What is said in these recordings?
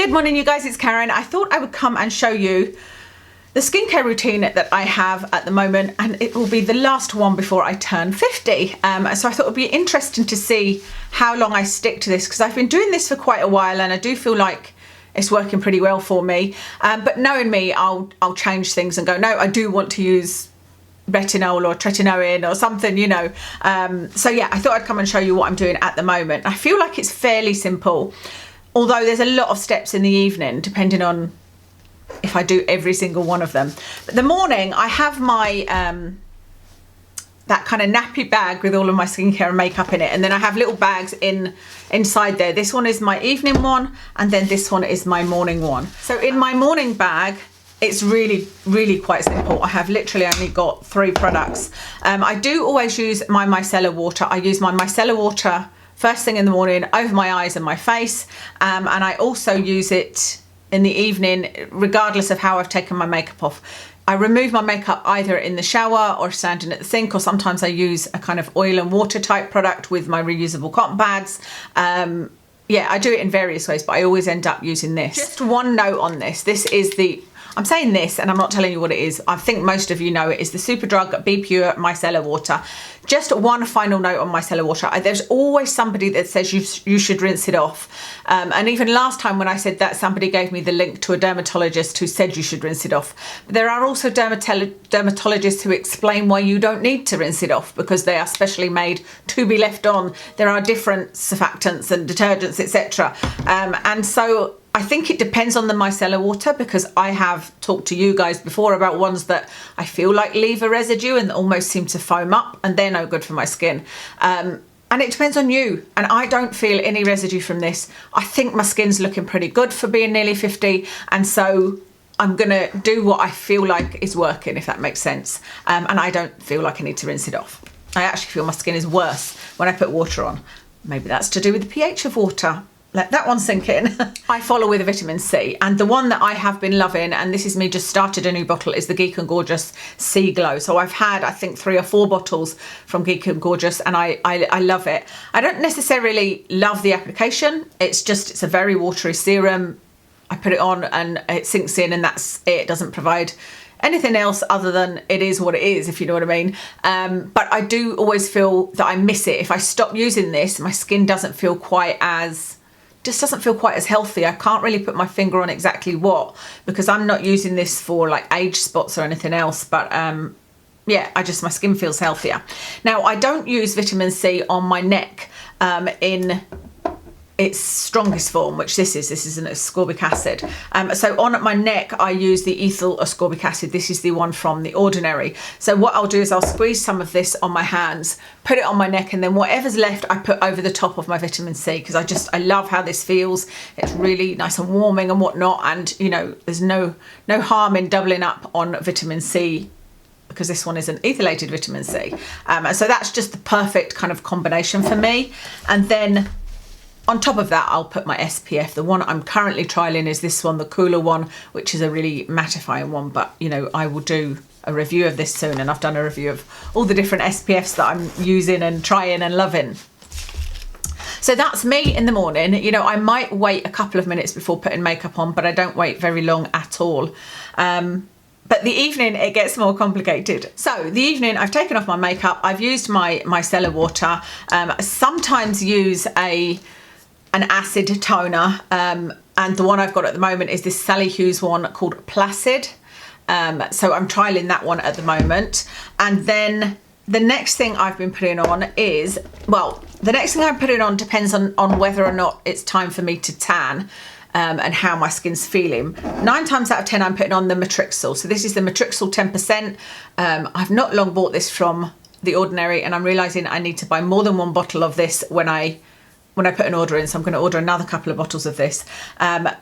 Good morning, you guys, it's Karen. I thought I would come and show you the skincare routine that I have at the moment, and it will be the last one before I turn 50. So I thought it would be interesting to see how long I stick to this, because I've been doing this for quite a while and I do feel like it's working pretty well for me. But knowing me, I'll change things and go, no, I do want to use Retinol or tretinoin or something, you know. So yeah, I thought I'd come and show you what I'm doing at the moment. I feel like it's fairly simple, although there's a lot of steps in the evening depending on if I do every single one of them. But the morning I have my that kind of nappy bag with all of my skincare and makeup in it, and then I have little bags inside there. This one is my evening one, and then this one is my morning one. So in my morning bag, it's really quite simple. I have literally only got 3 products. I do always use my micellar water. I use my micellar water first thing in the morning over my eyes and my face, and I also use it in the evening regardless of how I've taken my makeup off. I remove my makeup either in the shower or standing at the sink, or sometimes I use a kind of oil and water type product with my reusable cotton pads. Yeah, I do it in various ways, but I always end up using this. Just one note on this. This is the, I'm saying this and I'm not telling you what it is. I think most of you know it is the Superdrug Be Pure Micellar Water. Just one final note on micellar water. There's always somebody that says you should rinse it off. And even last time when I said that, somebody gave me the link to a dermatologist who said you should rinse it off. But there are also dermatologists who explain why you don't need to rinse it off, because they are specially made to be left on. There are different surfactants and detergents, etc. And so I think it depends on the micellar water, because I have talked to you guys before about ones that I feel like leave a residue and almost seem to foam up, and they're no good for my skin. And it depends on you, and I don't feel any residue from this. I think my skin's looking pretty good for being nearly 50, and so I'm gonna do what I feel like is working, if that makes sense. And I don't feel like I need to rinse it off. I actually feel my skin is worse when I put water on. Maybe that's to do with the pH of water. Let that one sink in. I follow with a vitamin C, and the one that I have been loving, and this is me just started a new bottle, is the Geek and Gorgeous Sea Glow. So I've had, I think, 3 or 4 bottles from Geek and Gorgeous, and I love it. I don't necessarily love the application. It's a very watery serum. I put it on and it sinks in, and that's it. It doesn't provide anything else other than it is what it is, if you know what I mean. But I do always feel that I miss it. If I stop using this, my skin doesn't feel quite as healthy. I can't really put my finger on exactly what, because I'm not using this for like age spots or anything else, but yeah, my skin feels healthier. Now, I don't use vitamin C on my neck in its strongest form, which this is an ascorbic acid. So on my neck, I use the ethyl ascorbic acid. This is the one from the Ordinary. So what I'll do is I'll squeeze some of this on my hands, put it on my neck, and then whatever's left, I put over the top of my vitamin C, because I love how this feels. It's really nice and warming and whatnot. And you know, there's no harm in doubling up on vitamin C, because this one is an ethylated vitamin C. And so that's just the perfect kind of combination for me. And then on top of that, I'll put my SPF. The one I'm currently trialing is this one, the Coola one, which is a really mattifying one, but you know, I will do a review of this soon, and I've done a review of all the different SPFs that I'm using and trying and loving. So that's me in the morning. You know, I might wait a couple of minutes before putting makeup on, but I don't wait very long at all. But the evening, it gets more complicated. So the evening, I've taken off my makeup. I've used my micellar water. I sometimes use an acid toner, and the one I've got at the moment is this Sally Hughes one called Placid. So I'm trialing that one at the moment. And then the next thing I've been putting on is, well, the next thing I'm putting on depends on whether or not it's time for me to tan, and how my skin's feeling. 9 times out of 10, I'm putting on the matrixyl. So this is the matrixyl 10%. I've not long bought this from the Ordinary, and I'm realizing I need to buy more than 1 bottle of this when I put an order in, so I'm going to order another couple of bottles of this. But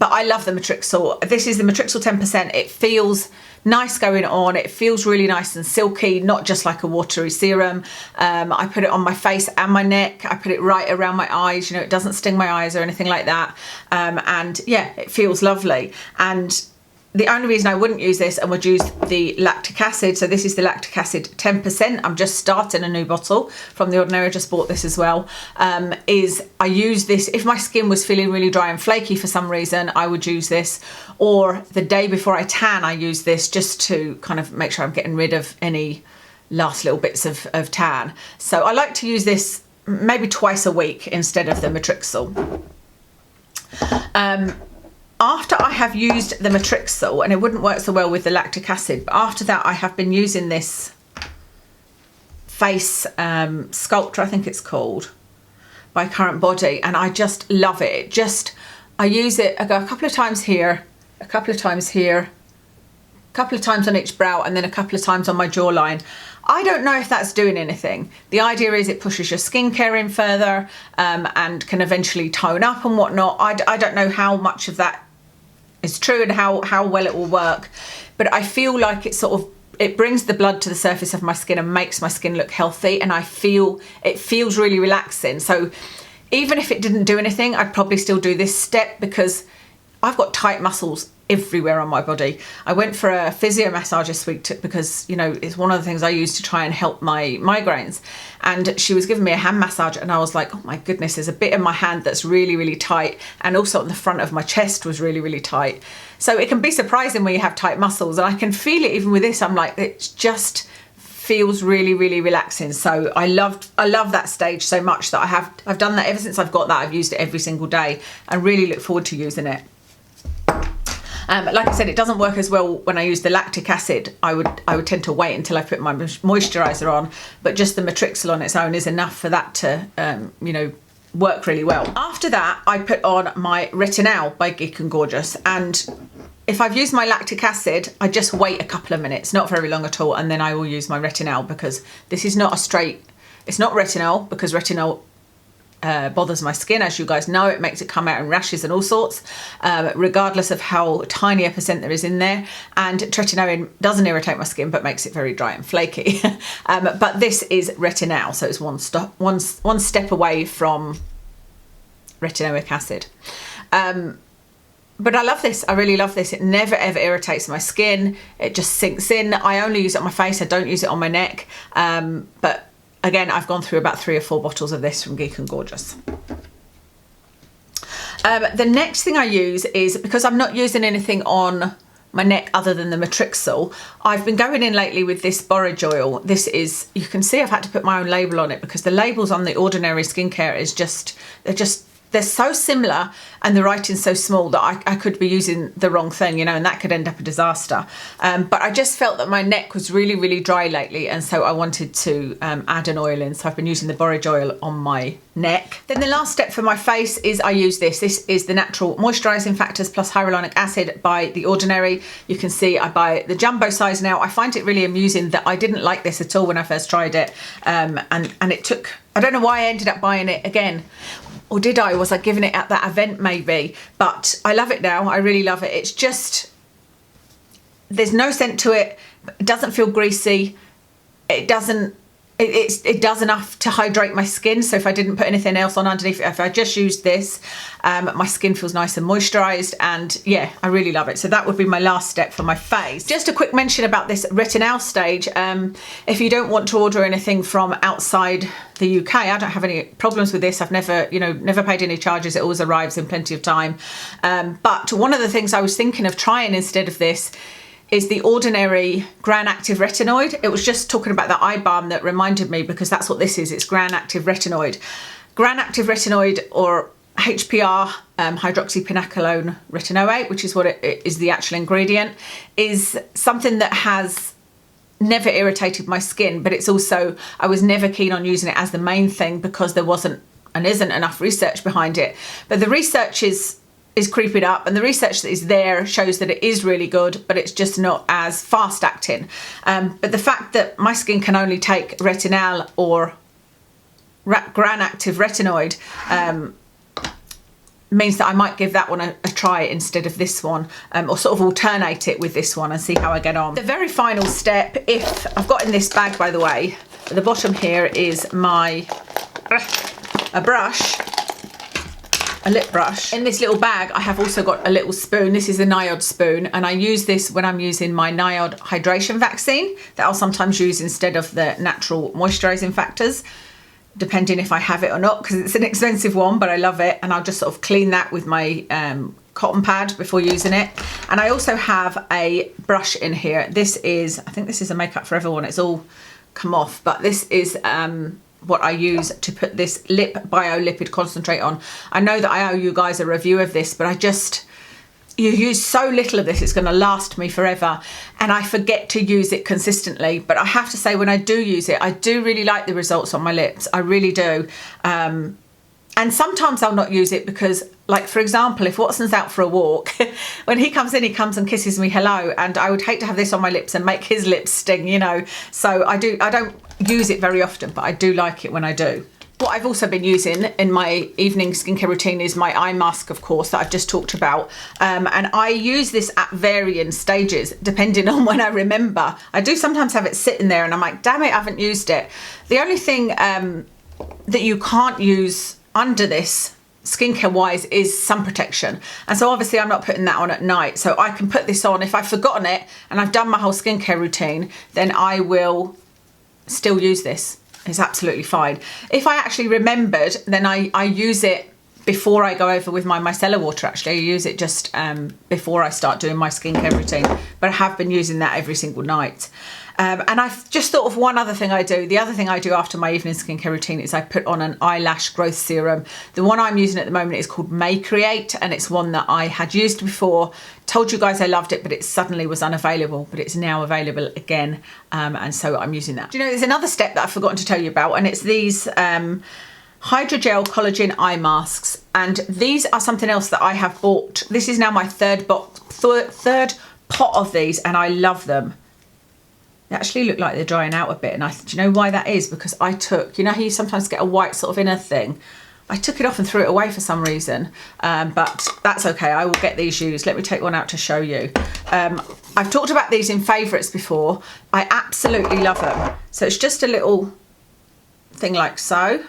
I love the matrixyl. This is the matrixyl 10%. It feels nice going on. It feels really nice and silky, not just like a watery serum. I put it on my face and my neck. I put it right around my eyes. You know, it doesn't sting my eyes or anything like that. And yeah, it feels lovely. And the only reason I wouldn't use this and would use the lactic acid, so this is the lactic acid 10%, I'm just starting a new bottle from the Ordinary, I just bought this as well, is I use this, if my skin was feeling really dry and flaky for some reason, I would use this, or the day before I tan, I use this just to kind of make sure I'm getting rid of any last little bits of tan. So I like to use this maybe twice a week instead of the matrixyl. After I have used the matrixyl, and it wouldn't work so well with the lactic acid, but after that I have been using this face sculptor, I think it's called, by Current Body, and I just love it. I use it, I go a couple of times here, a couple of times here, a couple of times on each brow, and then a couple of times on my jawline. I don't know if that's doing anything. The idea is it pushes your skincare in further and can eventually tone up and whatnot. I don't know how much of that is true and how well it will work, but I feel like it brings the blood to the surface of my skin and makes my skin look healthy, and it feels really relaxing. So even if it didn't do anything, I'd probably still do this step because I've got tight muscles everywhere on my body. I went for a physio massage this week because, you know, it's one of the things I use to try and help my migraines, and she was giving me a hand massage, and I was like, oh my goodness, there's a bit in my hand that's really, really tight, and also on the front of my chest was really, really tight. So it can be surprising when you have tight muscles, and I can feel it even with this. I'm like, it just feels really, really relaxing. So I love that stage so much that I've done that ever since I've got that. I've used it every single day and really look forward to using it. Like I said, it doesn't work as well when I use the lactic acid. I would tend to wait until I put my moisturiser on, but just the matrixyl on its own is enough for that to, you know, work really well. After that, I put on my Retinal by Geek and Gorgeous, and if I've used my lactic acid, I just wait a couple of minutes, not very long at all, and then I will use my Retinal, because this is not it's not Retinol, because Retinol bothers my skin, as you guys know. It makes it come out in rashes and all sorts, regardless of how tiny a percent there is in there. And tretinoin doesn't irritate my skin, but makes it very dry and flaky. But this is Retinal, so it's one step away from retinoic acid. But I love this. I really love this. It never ever irritates my skin. It just sinks in. I only use it on my face. I don't use it on my neck. But again, I've gone through about 3 or 4 bottles of this from Geek and Gorgeous. The next thing I use is, because I'm not using anything on my neck other than the matrixyl, I've been going in lately with this borage oil. This is, you can see I've had to put my own label on it because the labels on the Ordinary skincare is they're so similar, and the writing's so small that I could be using the wrong thing, you know, and that could end up a disaster. But I just felt that my neck was really, really dry lately, and so I wanted to add an oil in. So I've been using the borage oil on my neck. Then the last step for my face is I use this. This is the Natural Moisturizing Factors plus Hyaluronic Acid by The Ordinary. You can see I buy the jumbo size now. I find it really amusing that I didn't like this at all when I first tried it. And it took, I don't know why I ended up buying it again. Or did I? Was I giving it at that event maybe? But I love it now. I really love it. It's just, there's no scent to it. It doesn't feel greasy. It does enough to hydrate my skin. So if I didn't put anything else on underneath, if I just used this, my skin feels nice and moisturized, and yeah, I really love it. So that would be my last step for my face. Just a quick mention about this Retinal stage. If you don't want to order anything from outside the UK, I don't have any problems with this. I've never paid any charges. It always arrives in plenty of time. But one of the things I was thinking of trying instead of this is the Ordinary Gran Active Retinoid. It was just talking about the eye balm that reminded me, because that's what this is. It's Gran Active Retinoid. Gran Active Retinoid, or HPR, hydroxypinacolone retinoate, which is what it is, the actual ingredient, is something that has never irritated my skin, but it's also, I was never keen on using it as the main thing because there wasn't and isn't enough research behind it. But the research is creeping up, and the research that is there shows that it is really good, but it's just not as fast acting. But the fact that my skin can only take Retinal or Gran Active Retinoid means that I might give that one a try instead of this one, or sort of alternate it with this one and see how I get on. The very final step, if I've got in this bag, by the way, at the bottom here is a brush. a lip brush. In this little bag, I have also got a little spoon. This is a NIOD spoon, and I use this when I'm using my NIOD hydration vaccine that I'll sometimes use instead of the natural moisturising factors, depending if I have it or not, because it's an expensive one, but I love it. And I'll just sort of clean that with my cotton pad before using it. And I also have a brush in here. This is, I think this is a Makeup Forever one. It's all come off, but this is what I use to put this lip bio lipid concentrate on. I know that I owe you guys a review of this, but you use so little of this, it's going to last me forever, and I forget to use it consistently. But I have to say, when I do use it, I do really like the results on my lips. I really do. And sometimes I'll not use it because, like, for example, if Watson's out for a walk, when he comes in, he comes and kisses me hello, and I would hate to have this on my lips and make his lips sting, you know. So I don't use it very often, but I do like it when I do. What I've also been using in my evening skincare routine is my eye mask, of course, that I've just talked about. And I use this at varying stages, depending on when I remember. I do sometimes have it sitting there and I'm like, damn it, I haven't used it. The only thing that you can't use under this skincare wise is sun protection, and so obviously I'm not putting that on at night. So I can put this on if I've forgotten it and I've done my whole skincare routine, then I will still use this. It's absolutely fine. If I actually remembered, then I use it before I go over with my micellar water. Actually, I use it just before I start doing my skincare routine, but I have been using that every single night. And I've just thought of one other thing I do. The other thing I do after my evening skincare routine is I put on an eyelash growth serum. The one I'm using at the moment is called Create, and it's one that I had used before. Told you guys I loved it, but it suddenly was unavailable, but it's now available again. And so I'm using that. Do you know, there's another step that I've forgotten to tell you about, and it's these hydrogel collagen eye masks. And these are something else that I have bought. This is now my third pot of these, and I love them. They actually look like they're drying out a bit, and do you know why that is? Because I took, you know how you sometimes get a white sort of inner thing? I took it off and threw it away for some reason, but that's okay. I will get these used. Let me take one out to show you. I've talked about these in favourites before. I absolutely love them. So it's just a little thing like so,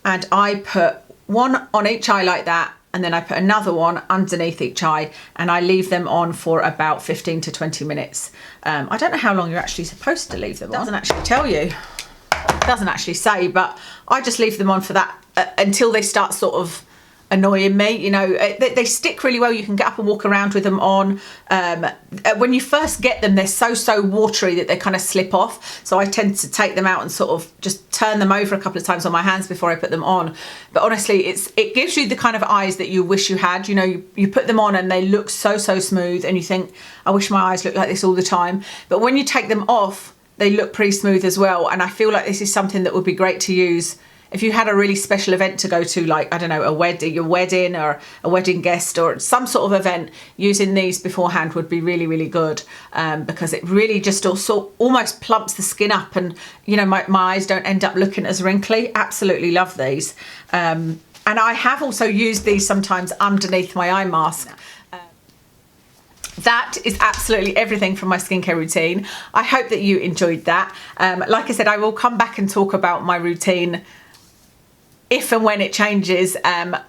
and I put one on each eye like that, and then I put another one underneath each eye, and I leave them on for about 15 to 20 minutes. I don't know how long you're actually supposed to leave them on. It doesn't actually tell you. It doesn't actually say, but I just leave them on for that until they start sort of annoying me. You know, they stick really well. You can get up and walk around with them on. When you first get them, they're so watery that they kind of slip off. So I tend to take them out and sort of just turn them over a couple of times on my hands before I put them on. But honestly, it gives you the kind of eyes that you wish you had. You know, you put them on and they look so smooth, and you think, I wish my eyes looked like this all the time. But when you take them off, they look pretty smooth as well. And I feel like this is something that would be great to use if you had a really special event to go to, like, I don't know, your wedding or a wedding guest or some sort of event. Using these beforehand would be really good, because it really just also almost plumps the skin up, and, you know, my eyes don't end up looking as wrinkly. Absolutely love these. And I have also used these sometimes underneath my eye mask. That is absolutely everything from my skincare routine. I hope that you enjoyed that. Like I said, I will come back and talk about my routine if and when it changes,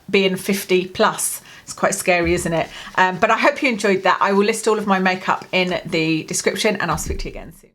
being 50 plus. It's quite scary, isn't it? But I hope you enjoyed that. I will list all of my makeup in the description, and I'll speak to you again soon.